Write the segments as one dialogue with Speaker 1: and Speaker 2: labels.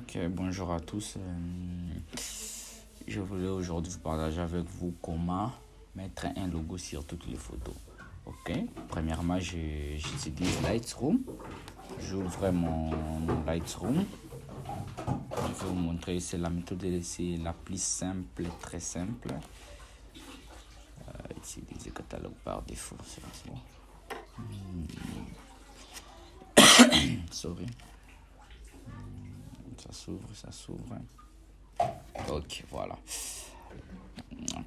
Speaker 1: Ok, bonjour à tous. Je voulais aujourd'hui vous partager avec vous comment mettre un logo sur toutes les photos. Ok, premièrement, j'utilise Lightroom. J'ouvre mon Lightroom. Je vais vous montrer, c'est la méthode, c'est la plus simple, très simple. Utiliser catalogue par défaut, c'est bon. Sorry. Ça s'ouvre. Ok, voilà.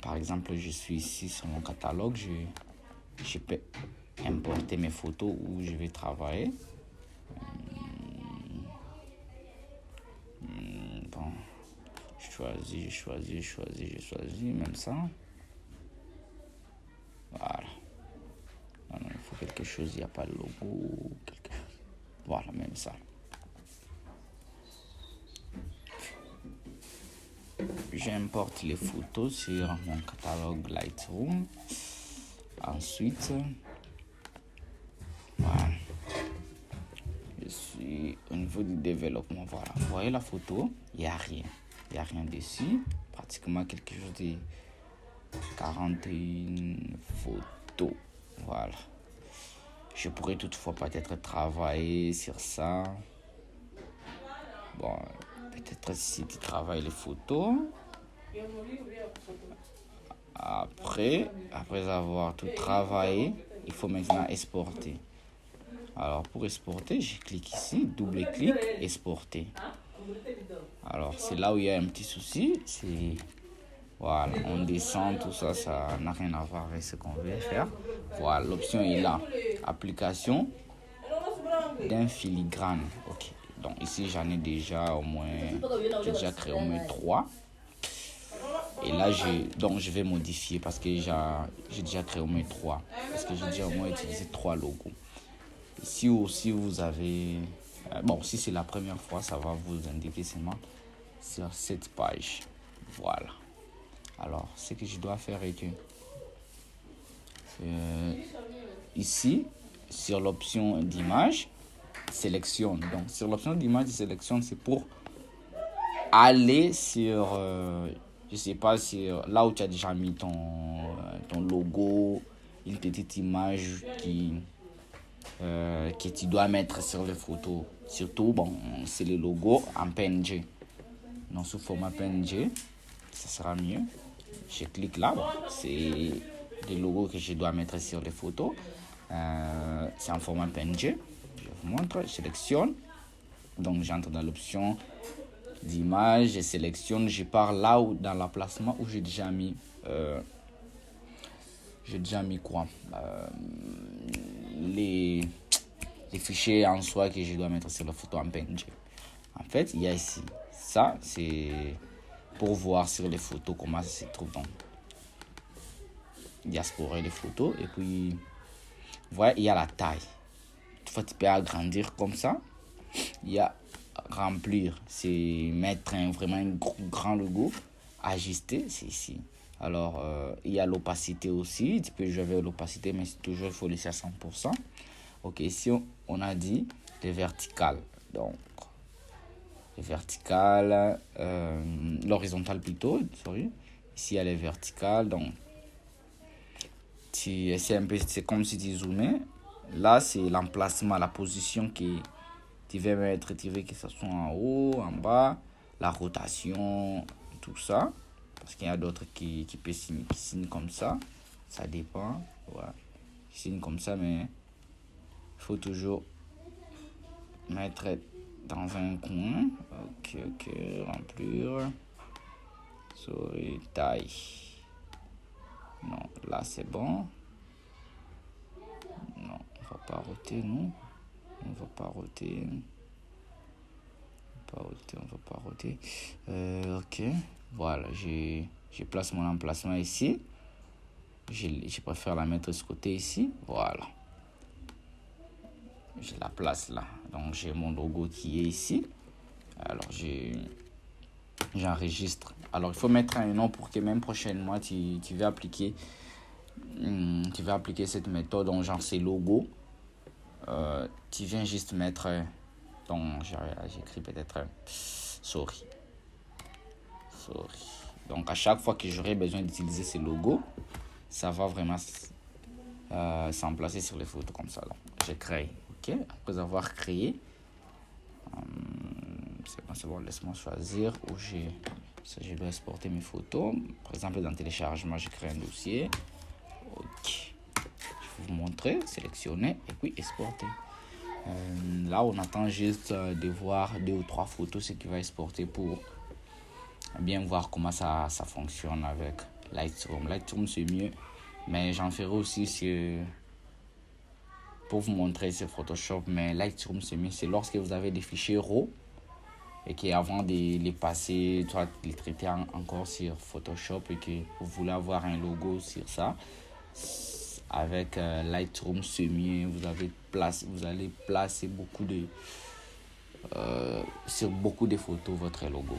Speaker 1: Par exemple, je suis ici sur mon catalogue. Je peux importer mes photos où je vais travailler. Bon, je choisis, même ça. Voilà. Non, il faut quelque chose, il n'y a pas de logo. Voilà, même ça. J'importe les photos sur mon catalogue Lightroom. Ensuite, voilà. Je suis au niveau du développement. Voilà. Vous voyez la photo, il n'y a rien. Il n'y a rien dessus. Pratiquement quelque chose de 41 photos. Voilà. Je pourrais toutefois peut-être travailler sur ça. Bon, peut-être si tu travailles les photos. Après avoir tout travaillé, il faut maintenant exporter. Alors pour exporter, je clique ici, double-clic, exporter. Alors c'est là où il y a un petit souci, c'est voilà, on descend, tout ça, ça n'a rien à voir avec ce qu'on veut faire. Voilà, l'option est là, application d'un filigrane. Ok, donc ici j'en ai déjà au moins, j'ai déjà créé au moins 3. Et là, je vais modifier parce que j'ai déjà créé au moins 3. Parce que j'ai déjà au moins utilisé 3 logos. Si aussi vous avez... bon, si c'est la première fois, ça va vous indiquer seulement sur cette page. Voilà. Alors, ce que je dois faire est que... ici, sur l'option d'image, sélectionne. Donc, sur l'option d'image, sélectionne, c'est pour aller sur... je sais pas, sur là où tu as déjà mis ton logo, une petite image que tu dois mettre sur les photos. Surtout, bon, c'est le logo en PNG. Donc, sous format PNG, ça sera mieux. Je clique là, bon, c'est le logo que je dois mettre sur les photos. C'est en format PNG. Je vous montre, je sélectionne. Donc, j'entre dans l'option d'image, je sélectionne, je pars là où dans l'emplacement où j'ai déjà mis quoi les fichiers en soi que je dois mettre sur la photo en PNG. En fait, il y a ici, ça c'est pour voir sur les photos comment ça se trouve dans diasporer les photos. Et puis voilà, il y a la taille. Toutefois, tu peux agrandir comme ça. Il y a remplir, c'est mettre vraiment un grand logo. Ajuster, c'est ici. Alors, il y a l'opacité aussi. Tu peux jouer avec l'opacité, mais c'est toujours, il faut laisser à 100%. Ok, ici, on a dit les verticales. Donc, les verticales, l'horizontale plutôt, sorry. Ici, il y a les verticales. Donc, c'est comme si tu zoomais. Là, c'est l'emplacement, la position qui tu veux mettre, tu veux que ça soit en haut, en bas, la rotation, tout ça. Parce qu'il y a d'autres qui signent comme ça. Ça dépend. Ouais. Ils signent comme ça, mais il faut toujours mettre dans un coin. Ok, remplir. Sorry, taille. Non, là c'est bon. Non, on va pas roter, non. On va pas roter. Ok, voilà, je place mon emplacement ici. Je préfère la mettre de ce côté ici. Voilà. Je la place là. Donc, j'ai mon logo qui est ici. Alors, j'enregistre. Alors, il faut mettre un nom pour que même prochainement, tu vas appliquer cette méthode. Donc, genre, c'est logo. Tu viens juste mettre... donc, j'écris peut-être Sorry. Donc à chaque fois que j'aurai besoin d'utiliser ces logos, ça va vraiment s'emplacer sur les photos comme ça. Donc j'ai créé. Ok. Après avoir créé, c'est bon, laisse-moi choisir où je dois exporter mes photos. Par exemple, dans téléchargement, j'ai créé un dossier. Ok. Je vais vous montrer, sélectionner et puis exporter. Là, on attend juste de voir 2 ou 3 photos, ce qui va exporter pour bien voir comment ça fonctionne avec Lightroom. Lightroom, c'est mieux, mais j'en ferai aussi pour vous montrer sur Photoshop. Mais Lightroom, c'est mieux. C'est lorsque vous avez des fichiers RAW et qu'avant de les passer, soit les traiter encore sur Photoshop et que vous voulez avoir un logo sur ça, avec Lightroom, c'est mieux. Vous allez placer sur beaucoup de photos votre logo.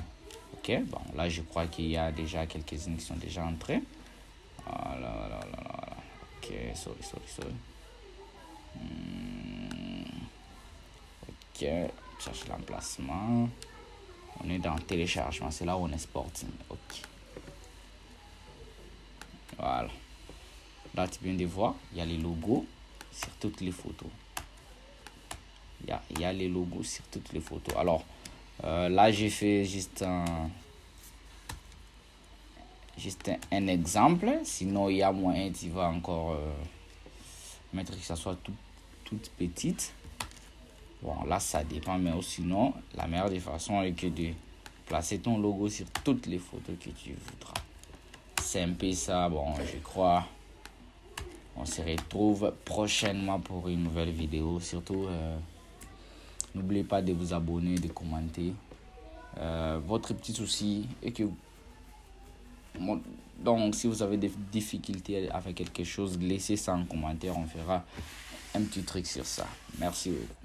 Speaker 1: Ok, bon, là je crois qu'il y a déjà quelques-unes qui sont déjà entrées. Voilà. Ok, sorry. Ok, cherche l'emplacement. On est dans téléchargement, c'est là où on exporte. Ok. Voilà. Là, tu viens de voir, il y a les logos sur toutes les photos. Il y a les logos sur toutes les photos. Alors, là, j'ai fait juste un exemple. Sinon, il y a moyen, tu vas encore mettre que ça soit toute petite. Bon, là, ça dépend. Mais sinon, la meilleure des façons est que de placer ton logo sur toutes les photos que tu voudras. C'est un peu ça. Bon, je crois... On se retrouve prochainement pour une nouvelle vidéo. Surtout, n'oubliez pas de vous abonner, de commenter. Votre petit souci est que... Donc, si vous avez des difficultés avec quelque chose, laissez ça en commentaire. On fera un petit truc sur ça. Merci beaucoup.